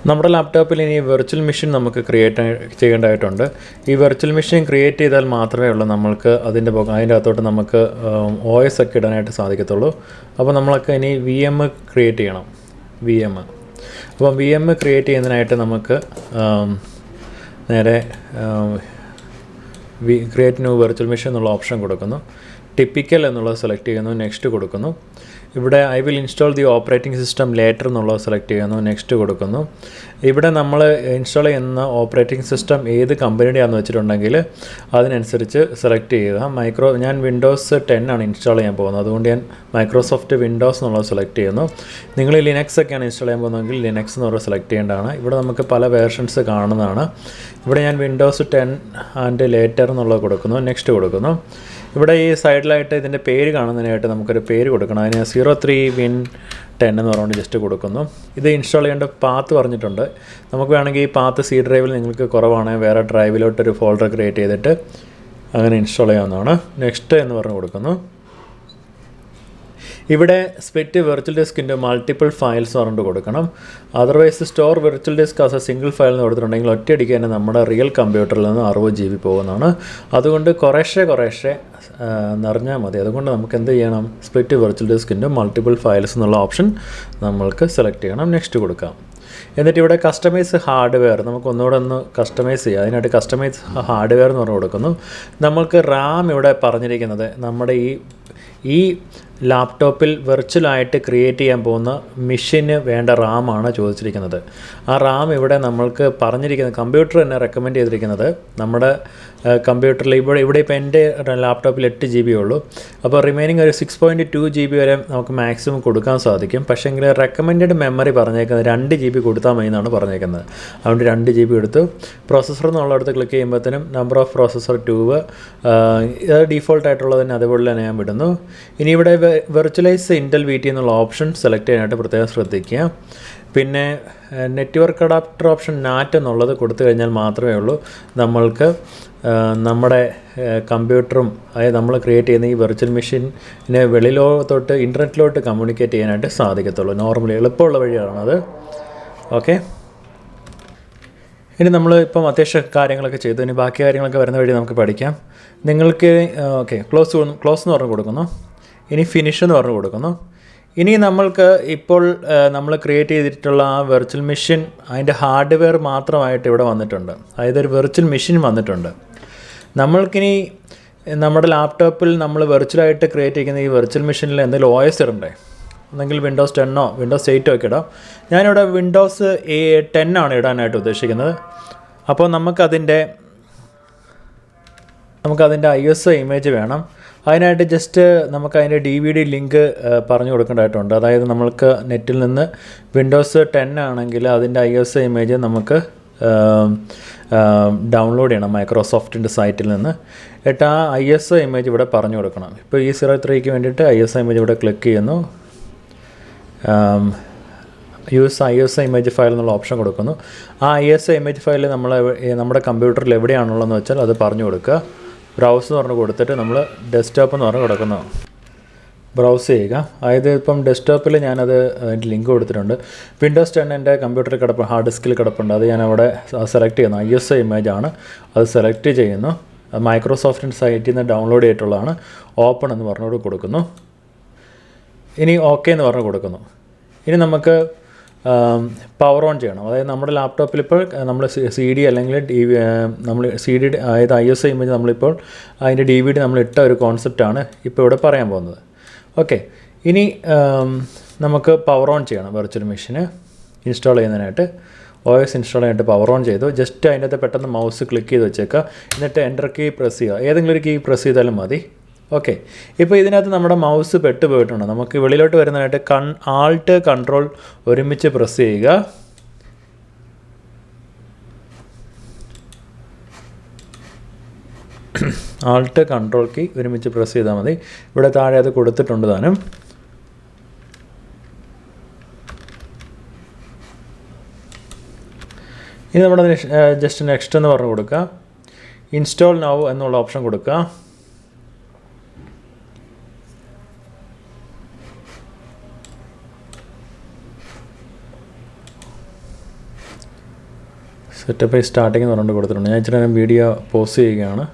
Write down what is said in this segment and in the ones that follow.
നമ്മുടെ ലാപ്ടോപ്പിൽ ഇനി വെർച്വൽ മെഷീൻ നമുക്ക് ക്രിയേറ്റ് ചെയ്യേണ്ടതായിട്ടുണ്ട്. ഈ വെർച്വൽ മെഷീൻ ക്രിയേറ്റ് ചെയ്താൽ മാത്രമേ ഉള്ളൂ നമ്മൾക്ക് അതിൻ്റെ അകത്തോട്ട് നമുക്ക് OS ഒക്കെ ഇടാനായിട്ട് സാധിക്കത്തുള്ളൂ. അപ്പോൾ നമ്മളൊക്കെ ഇനി VM ക്രിയേറ്റ് ചെയ്യണം. അപ്പം VM ക്രിയേറ്റ് ചെയ്യുന്നതിനായിട്ട് നമുക്ക് നേരെ ക്രിയേറ്റ് ന്യൂ വെർച്വൽ മെഷീൻ എന്നുള്ള ഓപ്ഷൻ കൊടുക്കുന്നു. ടിപ്പിക്കൽ എന്നുള്ളത് സെലക്ട് ചെയ്യുന്നു, നെക്സ്റ്റ് കൊടുക്കുന്നു. ഇവിടെ I will install the operating system later എന്നുള്ളത് സെലക്ട് ചെയ്യുന്നു, നെക്സ്റ്റ് കൊടുക്കുന്നു. ഇവിടെ നമ്മൾ ഇൻസ്റ്റാൾ ചെയ്യുന്ന ഓപ്പറേറ്റിംഗ് സിസ്റ്റം ഏത് കമ്പനിയുടെയാണെന്ന് വെച്ചിട്ടുണ്ടെങ്കിൽ അതിനനുസരിച്ച് സെലക്ട് ചെയ്യുക. ഞാൻ വിൻഡോസ് 10 ആണ് ഇൻസ്റ്റാൾ ചെയ്യാൻ പോകുന്നത്, അതുകൊണ്ട് ഞാൻ മൈക്രോസോഫ്റ്റ് വിൻഡോസ് എന്നുള്ളത് സെലക്ട് ചെയ്യുന്നു. നിങ്ങൾ ലിനക്സ് ഒക്കെയാണ് ഇൻസ്റ്റാൾ ചെയ്യാൻ പോകുന്നതെങ്കിൽ ലിനക്സ് എന്നുള്ളത് സെലക്ട് ചെയ്യേണ്ടതാണ്. ഇവിടെ നമുക്ക് പല വേർഷൻസ് കാണുന്നതാണ്. ഇവിടെ ഞാൻ വിൻഡോസ് 10 ആൻഡ് ലേറ്റർ എന്നുള്ളത് കൊടുക്കുന്നു, നെക്സ്റ്റ് കൊടുക്കുന്നു. ഇവിടെ ഈ സൈഡിലായിട്ട് ഇതിൻ്റെ പേര് കാണുന്നതിനായിട്ട് നമുക്കൊരു പേര് കൊടുക്കണം. അതിന് 03 Win10 എന്ന് പറഞ്ഞുകൊണ്ട് ജസ്റ്റ് കൊടുക്കുന്നു. ഇത് ഇൻസ്റ്റാൾ ചെയ്യേണ്ട പാത്ത് പറഞ്ഞിട്ടുണ്ട്. നമുക്ക് വേണമെങ്കിൽ ഈ പാത്ത് C ഡ്രൈവിൽ നിങ്ങൾക്ക് കുറവാണെങ്കിൽ വേറെ ഡ്രൈവിലോട്ടൊരു ഫോൾഡർ ക്രിയേറ്റ് ചെയ്തിട്ട് അങ്ങനെ ഇൻസ്റ്റാൾ ചെയ്യാവുന്നതാണ്. നെക്സ്റ്റ് എന്ന് പറഞ്ഞ് കൊടുക്കുന്നു. ഇവിടെ split virtual disk into multiple files പറഞ്ഞിട്ട് കൊടുക്കണം. Otherwise store virtual disk as a single file എന്ന് കൊടുത്തിട്ടുണ്ടെങ്കിൽ ഒറ്റയടിക്ക് തന്നെ നമ്മുടെ റിയൽ കമ്പ്യൂട്ടറിൽ നിന്ന് 60 GB പോകുന്നതാണ്. അതുകൊണ്ട് കുറേശ്ശെ നിറഞ്ഞാൽ മതി. അതുകൊണ്ട് നമുക്ക് എന്ത് ചെയ്യണം, split virtual disk into multiple files എന്നുള്ള ഓപ്ഷൻ നമ്മൾക്ക് സെലക്ട് ചെയ്യണം, നെക്സ്റ്റ് കൊടുക്കാം. എന്നിട്ട് ഇവിടെ കസ്റ്റമൈസ് ഹാർഡ്വെയർ നമുക്ക് ഒന്നുകൂടെ ഒന്ന് കസ്റ്റമൈസ് ചെയ്യുക. അതിനായിട്ട് കസ്റ്റമൈസ് ഹാർഡ്വെയർ എന്ന് പറഞ്ഞ് കൊടുക്കുന്നു. നമ്മൾക്ക് റാം ഇവിടെ പറഞ്ഞിരിക്കുന്നത് നമ്മുടെ ഈ ലാപ്ടോപ്പിൽ വെർച്വലായിട്ട് ക്രിയേറ്റ് ചെയ്യാൻ പോകുന്ന മെഷീന് വേണ്ട റാമാണ് ചോദിച്ചിരിക്കുന്നത്. ആ റാം ഇവിടെ നമ്മൾക്ക് പറഞ്ഞിരിക്കുന്നത് കമ്പ്യൂട്ടർ തന്നെ റെക്കമെൻഡ് ചെയ്തിരിക്കുന്നത് നമ്മുടെ കമ്പ്യൂട്ടറിൽ ഇവിടെ ഇപ്പോൾ എൻ്റെ ലാപ്ടോപ്പിൽ 8 GB ഉള്ളൂ. അപ്പോൾ റിമൈനിങ് ഒരു 6.2 GB വരെ നമുക്ക് മാക്സിമം കൊടുക്കാൻ സാധിക്കും. പക്ഷേങ്കിൽ റെക്കമെൻഡഡ് മെമ്മറി പറഞ്ഞേക്കുന്നത് 2 GB കൊടുത്താൽ മതി എന്നാണ് പറഞ്ഞേക്കുന്നത്. അതുകൊണ്ട് 2 GB എടുത്തു. പ്രോസസ്സർ എന്നുള്ളടത്ത് ക്ലിക്ക് ചെയ്യുമ്പോഴത്തേനും നമ്പർ ഓഫ് പ്രോസസ്സർ 2 ഇത് ഡീഫോൾട്ടായിട്ടുള്ളത് തന്നെ അതുപോലെ തന്നെ ഞാൻ വിടുന്നു. ഇനി ഇവിടെ വെർച്വലൈസ് ഇൻറ്റൽ VT എന്നുള്ള ഓപ്ഷൻ സെലക്ട് ചെയ്യാനായിട്ട് പ്രത്യേകം ശ്രദ്ധിക്കുക. പിന്നെ നെറ്റ്വർക്ക് അഡാപ്റ്റർ ഓപ്ഷൻ NAT എന്നുള്ളത് കൊടുത്തു കഴിഞ്ഞാൽ മാത്രമേ ഉള്ളൂ നമ്മൾക്ക് നമ്മുടെ കമ്പ്യൂട്ടറും അതായത് നമ്മൾ ക്രിയേറ്റ് ചെയ്യുന്ന ഈ വെർച്വൽ മെഷീനെ വെളിയിലോട്ട് ഇൻ്റർനെറ്റിലോട്ട് കമ്മ്യൂണിക്കേറ്റ് ചെയ്യാനായിട്ട് സാധിക്കത്തുള്ളൂ. നോർമലി എളുപ്പമുള്ള വഴിയാണത്. ഓക്കെ, ഇനി നമ്മൾ ഇപ്പം അത്യാവശ്യം കാര്യങ്ങളൊക്കെ ചെയ്തു. ഇനി ബാക്കി കാര്യങ്ങളൊക്കെ വരുന്ന വഴി നമുക്ക് പഠിക്കാം. നിങ്ങൾക്ക് ഓക്കെ ക്ലോസ് എന്ന് പറഞ്ഞ് കൊടുക്കുന്നു. ഇനി ഫിനിഷ് എന്ന് പറഞ്ഞ് കൊടുക്കുന്നു. ഇനി നമ്മൾക്ക് ഇപ്പോൾ നമ്മൾ ക്രിയേറ്റ് ചെയ്തിട്ടുള്ള ആ വെർച്വൽ മെഷീൻ അതിൻ്റെ ഹാർഡ്വെയർ മാത്രമായിട്ട് ഇവിടെ വന്നിട്ടുണ്ട്. അതായത് ഒരു വെർച്വൽ മെഷീൻ വന്നിട്ടുണ്ട്. നമ്മൾക്കിനി നമ്മുടെ ലാപ്ടോപ്പിൽ നമ്മൾ വെർച്വലായിട്ട് ക്രിയേറ്റ് ചെയ്യുന്ന ഈ വെർച്വൽ മെഷീനിൽ എന്തെങ്കിലും OS ഇടണ്ടേ? ഒന്നെങ്കിൽ വിൻഡോസ് 10 വിൻഡോസ് 8 ഒക്കെ ഇടാം. ഞാനിവിടെ വിൻഡോസ് 10 ആണ് ഇടാനായിട്ട് ഉദ്ദേശിക്കുന്നത്. അപ്പോൾ നമുക്കതിൻ്റെ ISO ഇമേജ് വേണം. അതിനായിട്ട് ജസ്റ്റ് നമുക്കതിൻ്റെ DVD ലിങ്ക് പറഞ്ഞു കൊടുക്കേണ്ടതായിട്ടുണ്ട്. അതായത് നമ്മൾക്ക് നെറ്റിൽ നിന്ന് വിൻഡോസ് 10 ആണെങ്കിൽ അതിൻ്റെ ISO ഇമേജ് നമുക്ക് ഡൗൺലോഡ് ചെയ്യണം മൈക്രോസോഫ്റ്റിൻ്റെ സൈറ്റിൽ നിന്ന്. എന്നിട്ട് ആ ISO ഇമേജ് ഇവിടെ പറഞ്ഞു കൊടുക്കണം. ഇപ്പോൾ ഈ 03ക്ക് വേണ്ടിയിട്ട് ISO ഇമേജ് ഇവിടെ ക്ലിക്ക് ചെയ്യുന്നു. യൂസ് ISO ഇമേജ് ഫയൽ എന്നുള്ള ഓപ്ഷൻ കൊടുക്കുന്നു. ആ ISO ഇമേജ് ഫയൽ നമ്മുടെ കമ്പ്യൂട്ടറിൽ എവിടെയാണുള്ളതെന്ന് വെച്ചാൽ അത് പറഞ്ഞു കൊടുക്കുക. ബ്രൗസ് എന്ന് പറഞ്ഞ് കൊടുത്തിട്ട് നമ്മൾ ഡെസ്ക്ടോപ്പ് എന്ന് പറഞ്ഞ് കൊടുക്കുന്നു. ബ്രൗസ് ചെയ്യുക. അതായത് ഇപ്പം ഡെസ്ക്ടോപ്പിൽ ഞാനത് അതിൻ്റെ ലിങ്ക് കൊടുത്തിട്ടുണ്ട്. വിൻഡോസ് 10 എൻ്റെ കമ്പ്യൂട്ടറിൽ ഹാർഡ് ഡിസ്കിൽ കിടപ്പുണ്ട്. അത് ഞാനവിടെ സെലക്ട് ചെയ്യുന്നു. ISO ഇമേജ് ആണ്, അത് സെലക്ട് ചെയ്യുന്നു. മൈക്രോസോഫ്റ്റിൻ്റെ സൈറ്റിൽ നിന്ന് ഡൗൺലോഡ് ചെയ്തിട്ടുള്ളതാണ്. ഓപ്പൺ എന്ന് പറഞ്ഞുകൊണ്ട് കൊടുക്കുന്നു. ഇനി ഓക്കെ എന്ന് പറഞ്ഞ് കൊടുക്കുന്നു. ഇനി നമുക്ക് പവർ ഓൺ ചെയ്യണം. അതായത് നമ്മുടെ ലാപ്ടോപ്പിൽ ഇപ്പോൾ നമ്മൾ CD അല്ലെങ്കിൽ നമ്മൾ CD അതായത് ISO ഇമേജ് നമ്മളിപ്പോൾ അതിൻ്റെ DVD നമ്മൾ ഇട്ട ഒരു കോൺസെപ്റ്റാണ് ഇപ്പോൾ ഇവിടെ പറയാൻ പോകുന്നത്. ഓക്കെ, ഇനി നമുക്ക് പവർ ഓൺ ചെയ്യണം. വെർച്വൽ മെഷീന് ഇൻസ്റ്റാൾ ചെയ്യുന്നതിനായിട്ട് OS ഇൻസ്റ്റാൾ ചെയ്യാനായിട്ട് പവർ ഓൺ ചെയ്തു. ജസ്റ്റ് അതിൻ്റെ അകത്ത് പെട്ടെന്ന് മൗസ് ക്ലിക്ക് ചെയ്ത് വെച്ചേക്കുക. എന്നിട്ട് എൻ്റർ കീ പ്രസ് ചെയ്യുക. ഏതെങ്കിലും ഒരു കീ പ്രസ് ചെയ്താലും മതി. ഓക്കെ, ഇപ്പോൾ ഇതിനകത്ത് നമ്മുടെ മൗസ് പെട്ടുപോയിട്ടുണ്ട്. നമുക്ക് വെളിയിലോട്ട് വരുന്നതിനായിട്ട് ആൾട്ട് കൺട്രോൾ ഒരുമിച്ച് പ്രസ് ചെയ്യുക. ആൾട്ട് കൺട്രോൾ കീ ഒരുമിച്ച് പ്രസ് ചെയ്താൽ മതി. ഇവിടെ താഴെ അത് കൊടുത്തിട്ടുണ്ട് താനും. ഇനി നമ്മുടെ ജസ്റ്റ് നെക്സ്റ്റ് എന്ന് പറഞ്ഞു കൊടുക്കുക. ഇൻസ്റ്റാൾ നൗ എന്നുള്ള ഓപ്ഷൻ കൊടുക്കുക. സെറ്റപ്പ് ബൈ സ്റ്റാർട്ടിംഗ് എന്ന് പറഞ്ഞിട്ട് കൊടുത്തിട്ടുണ്ട്. ഞാൻ ഇച്ചിരി വീഡിയോ പോസ് ചെയ്യുകയാണ്.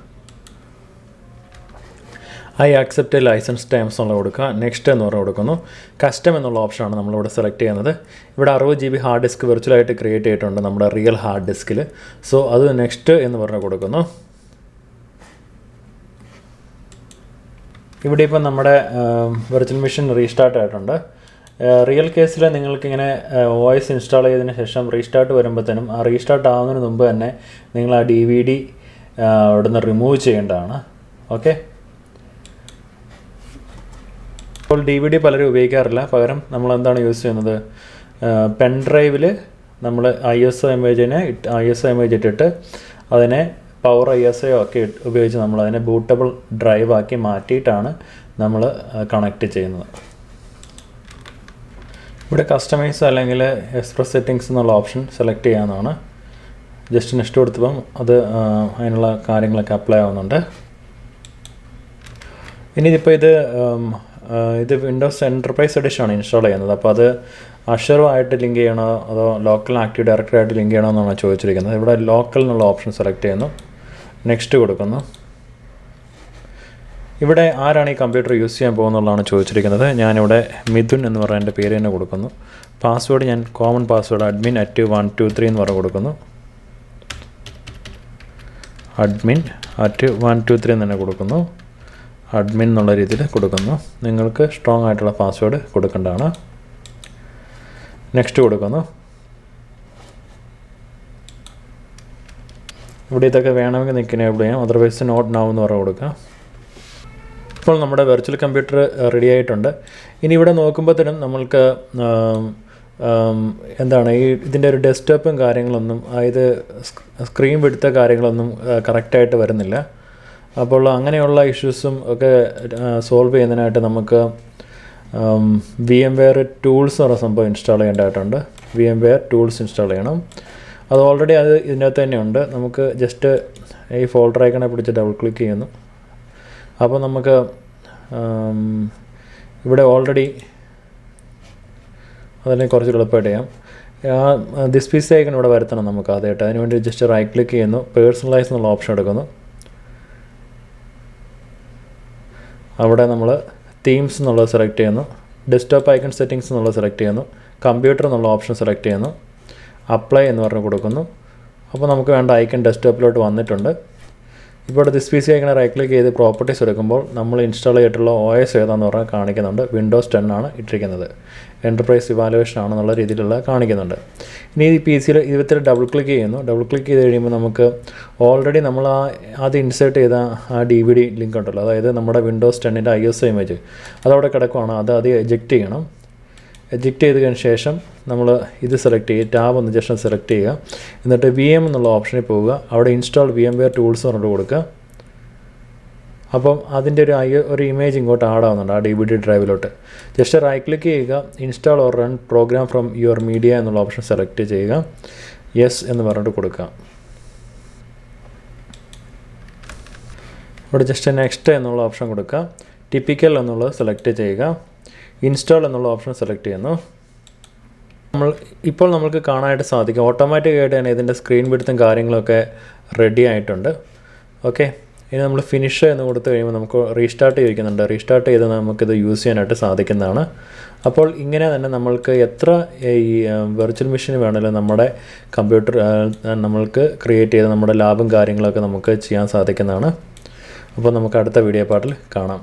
ഐ ആക്സെപ്റ്റ് ലൈസൻസ് ടേംസ് എന്നുള്ള കൊടുക്കുക. നെക്സ്റ്റ് എന്ന് പറഞ്ഞ് കൊടുക്കുന്നു. കസ്റ്റം എന്നുള്ള ഓപ്ഷനാണ് നമ്മളിവിടെ സെലക്ട് ചെയ്യുന്നത്. ഇവിടെ 60 GB ഹാർഡ് ഡിസ്ക് വിർച്വലായിട്ട് ക്രിയേറ്റ് ചെയ്തിട്ടുണ്ട് നമ്മുടെ റിയൽ ഹാർഡ് ഡിസ്കിൽ. സോ അത് നെക്സ്റ്റ് എന്ന് പറഞ്ഞ് കൊടുക്കുന്നു. ഇവിടെ ഇപ്പം നമ്മുടെ വെർച്വൽ മെഷീൻ റീസ്റ്റാർട്ട് ആയിട്ടുണ്ട്. റിയൽ കേസിൽ നിങ്ങൾക്കിങ്ങനെ OS ഇൻസ്റ്റാൾ ചെയ്തതിന് ശേഷം റീസ്റ്റാർട്ട് വരുമ്പോഴത്തേനും ആ റീസ്റ്റാർട്ട് ആവുന്നതിന് മുമ്പ് തന്നെ നിങ്ങൾ ആ DVD അവിടെ നിന്ന് റിമൂവ് ചെയ്യേണ്ടതാണ്. ഓക്കെ, ഇപ്പോൾ DVD പലരും ഉപയോഗിക്കാറില്ല. പകരം നമ്മൾ എന്താണ് യൂസ് ചെയ്യുന്നത്, പെൻ ഡ്രൈവിൽ നമ്മൾ ISO ഇമേജ് ഇട്ടിട്ട് അതിനെ പവർ ISO ഒക്കെ ഉപയോഗിച്ച് നമ്മളതിനെ ബൂട്ടബിൾ ഡ്രൈവാക്കി മാറ്റിയിട്ടാണ് നമ്മൾ കണക്റ്റ് ചെയ്യുന്നത്. ഇവിടെ കസ്റ്റമൈസ് അല്ലെങ്കിൽ എക്സ്പ്രസ് സെറ്റിങ്സ് എന്നുള്ള ഓപ്ഷൻ സെലക്ട് ചെയ്യാവുന്നതാണ്. ജസ്റ്റ് നെക്സ്റ്റ് കൊടുത്തപ്പം അത് അതിനുള്ള കാര്യങ്ങളൊക്കെ അപ്ലൈ ആവുന്നുണ്ട്. ഇനി ഇതിപ്പോൾ ഇത് വിൻഡോസ് എൻ്റർപ്രൈസ് എഡിഷനാണ് ഇൻസ്റ്റാൾ ചെയ്യുന്നത്. അപ്പോൾ അത് അഷറുമായിട്ട് ലിങ്ക് ചെയ്യണോ അതോ ലോക്കൽ ആക്റ്റീവ് ഡയറക്ടറായിട്ട് ലിങ്ക് ചെയ്യണോ എന്നാണ് ചോദിച്ചിരിക്കുന്നത്. ഇവിടെ ലോക്കൽ എന്നുള്ള ഓപ്ഷൻ സെലക്ട് ചെയ്യുന്നു. നെക്സ്റ്റ് കൊടുക്കുന്നു. ഇവിടെ ആരാണ് ഈ കമ്പ്യൂട്ടർ യൂസ് ചെയ്യാൻ പോകുന്നുള്ളതാണ് ചോദിച്ചിരിക്കുന്നത്. ഞാനിവിടെ മിഥുൻ എന്ന് പറഞ്ഞ എൻ്റെ പേര് തന്നെ കൊടുക്കുന്നു. പാസ്വേഡ് ഞാൻ കോമൺ പാസ്വേഡ് admin@123 എന്ന് പറഞ്ഞ് കൊടുക്കുന്നു. admin@123 എന്ന് തന്നെ കൊടുക്കുന്നു. അഡ്മിൻ എന്നുള്ള രീതിയിൽ കൊടുക്കുന്നു. നിങ്ങൾക്ക് സ്ട്രോങ് ആയിട്ടുള്ള പാസ്വേഡ് കൊടുക്കേണ്ടതാണ്. നെക്സ്റ്റ് കൊടുക്കുന്നു. ഇവിടെ ഇതൊക്കെ വേണമെങ്കിൽ നിങ്ങൾക്ക് എനേബിൾ ചെയ്യാം, അതർവൈസ് നോട്ട് നൗ എന്ന് പറഞ്ഞ് കൊടുക്കുക. ഇപ്പോൾ നമ്മുടെ വെർച്വൽ കമ്പ്യൂട്ടർ റെഡി ആയിട്ടുണ്ട്. ഇനി ഇവിടെ നോക്കുമ്പോഴത്തേനും നമ്മൾക്ക് എന്താണ് ഇതിൻ്റെ ഒരു ഡെസ്ക്ടോപ്പും കാര്യങ്ങളൊന്നും, അതായത് സ്ക്രീൻ വിടുത്ത കാര്യങ്ങളൊന്നും കറക്റ്റായിട്ട് വരുന്നില്ല. അപ്പോൾ അങ്ങനെയുള്ള ഇഷ്യൂസും ഒക്കെ സോൾവ് ചെയ്യുന്നതിനായിട്ട് നമുക്ക് VMware ടൂൾസ് എന്ന് പറഞ്ഞ സംഭവം ഇൻസ്റ്റാൾ ചെയ്യേണ്ടതായിട്ടുണ്ട്. VMware ടൂൾസ് ഇൻസ്റ്റാൾ ചെയ്യണം. അത് ഓൾറെഡി ഇതിനകത്ത് തന്നെയുണ്ട്. നമുക്ക് ജസ്റ്റ് ഈ ഫോൾഡർ ഐക്കണെ പിടിച്ച് ഡബിൾ ക്ലിക്ക് ചെയ്യുന്നു. അപ്പോൾ നമുക്ക് ഇവിടെ ഓൾറെഡി അതിനെ കുറച്ച് എളുപ്പമായിട്ട് ചെയ്യാം. ദിസ് PC ഐക്കൺ ഇവിടെ വരുത്തണം നമുക്ക് ആദ്യമായിട്ട്. അതിനുവേണ്ടി ജസ്റ്റ് റൈറ്റ് ക്ലിക്ക് ചെയ്യുന്നു, പേഴ്സണലൈസ് എന്നുള്ള ഓപ്ഷൻ എടുക്കുന്നു. അവിടെ നമ്മൾ തീംസ് എന്നുള്ളത് സെലക്ട് ചെയ്യുന്നു. ഡെസ്ക്ടോപ്പ് ഐക്കൺ സെറ്റിങ്സ് എന്നുള്ളത് സെലക്ട് ചെയ്യുന്നു. കമ്പ്യൂട്ടർ എന്നുള്ള ഓപ്ഷൻ സെലക്ട് ചെയ്യുന്നു. അപ്ലൈ എന്ന് പറഞ്ഞ് കൊടുക്കുന്നു. അപ്പോൾ നമുക്ക് വേണ്ട ഐക്കൺ ഡെസ്ക്ടോപ്പിലോട്ട് വന്നിട്ടുണ്ട്. ഇപ്പോൾ ദിസ് PC ഐക്കണെ റൈറ്റ് ക്ലിക്ക് ചെയ്ത് പ്രോപ്പർട്ടീസ് എടുക്കുമ്പോൾ നമ്മൾ ഇൻസ്റ്റാൾ ചെയ്തിട്ടുള്ള OS ഏതാണെന്ന് പറഞ്ഞാൽ കാണിക്കുന്നുണ്ട്. Windows 10 ആണ് ഇട്ടിരിക്കുന്നത്. എൻ്റർപ്രൈസ് ഇവാലുവേഷൻ ആണെന്നുള്ള രീതിയിലുള്ള കാണിക്കുന്നുണ്ട്. ഇനി ഈ PC ഇതിൽ ഡബിൾ ക്ലിക്ക് ചെയ്യുന്നു. ഡബിൾ ക്ലിക്ക് ചെയ്ത് കഴിയുമ്പോൾ നമുക്ക് ഓൾറെഡി നമ്മൾ ആദ്യം ഇൻസേർട്ട് ചെയ്ത ആ DVD ലിങ്ക് ഉണ്ടല്ലോ, അതായത് നമ്മുടെ Windows 10ൻ്റെ ISO ഇമേജ് അതവിടെ കിടക്കുവാണ്. അത് എജക്റ്റ് ചെയ്യണം. എജക്റ്റ് ചെയ്തതിന് ശേഷം നമ്മൾ ഇത് സെലക്ട് ചെയ്യുക, ടാബ് ഒന്ന് ജസ്റ്റ് സെലക്ട് ചെയ്യുക. എന്നിട്ട് VM എന്നുള്ള ഓപ്ഷനിൽ പോവുക. അവിടെ ഇൻസ്റ്റാൾ VMware ടൂൾസ് പറഞ്ഞിട്ട് കൊടുക്കുക. അപ്പം അതിൻ്റെ ഒരു ഇമേജ് ഇങ്ങോട്ട് ആഡ് ആവുന്നുണ്ട് ആ DVD ഡ്രൈവിലോട്ട്. ജസ്റ്റ് റൈറ്റ് ക്ലിക്ക് ചെയ്യുക, install or run program from your media എന്നുള്ള ഓപ്ഷൻ സെലക്ട് ചെയ്യുക. യെസ് എന്ന് പറഞ്ഞിട്ട് കൊടുക്കുക. ഇവിടെ ജസ്റ്റ് നെക്സ്റ്റ് എന്നുള്ള ഓപ്ഷൻ കൊടുക്കുക. ടിപ്പിക്കൽ എന്നുള്ളത് സെലക്ട് ചെയ്യുക. ഇൻസ്റ്റാൾ എന്നുള്ള ഓപ്ഷൻ സെലക്ട് ചെയ്യുന്നു. ഇപ്പോൾ നമുക്ക് കാണാനായിട്ട് സാധിക്കും ഓട്ടോമാറ്റിക്കായിട്ട് തന്നെ ഇതിൻ്റെ സ്ക്രീൻ വിഡ്ത്തും കാര്യങ്ങളൊക്കെ റെഡി ആയിട്ടുണ്ട്. ഓക്കെ, ഇനി നമ്മൾ ഫിനിഷ് എന്ന് കൊടുത്തു കഴിയുമ്പോൾ നമുക്ക് റീസ്റ്റാർട്ട് ചോദിക്കുന്നുണ്ട്. റീസ്റ്റാർട്ട് ചെയ്ത് നമുക്കിത് യൂസ് ചെയ്യാനായിട്ട് സാധിക്കുന്നതാണ്. അപ്പോൾ ഇങ്ങനെ തന്നെ നമ്മൾക്ക് എത്ര ഈ വെർച്വൽ മെഷീൻ വേണമെങ്കിലും നമ്മുടെ കമ്പ്യൂട്ടർ നമ്മൾക്ക് ക്രിയേറ്റ് ചെയ്ത് നമ്മുടെ ലാബും കാര്യങ്ങളൊക്കെ നമുക്ക് ചെയ്യാൻ സാധിക്കുന്നതാണ്. അപ്പോൾ നമുക്ക് അടുത്ത വീഡിയോ പാർട്ടിൽ കാണാം.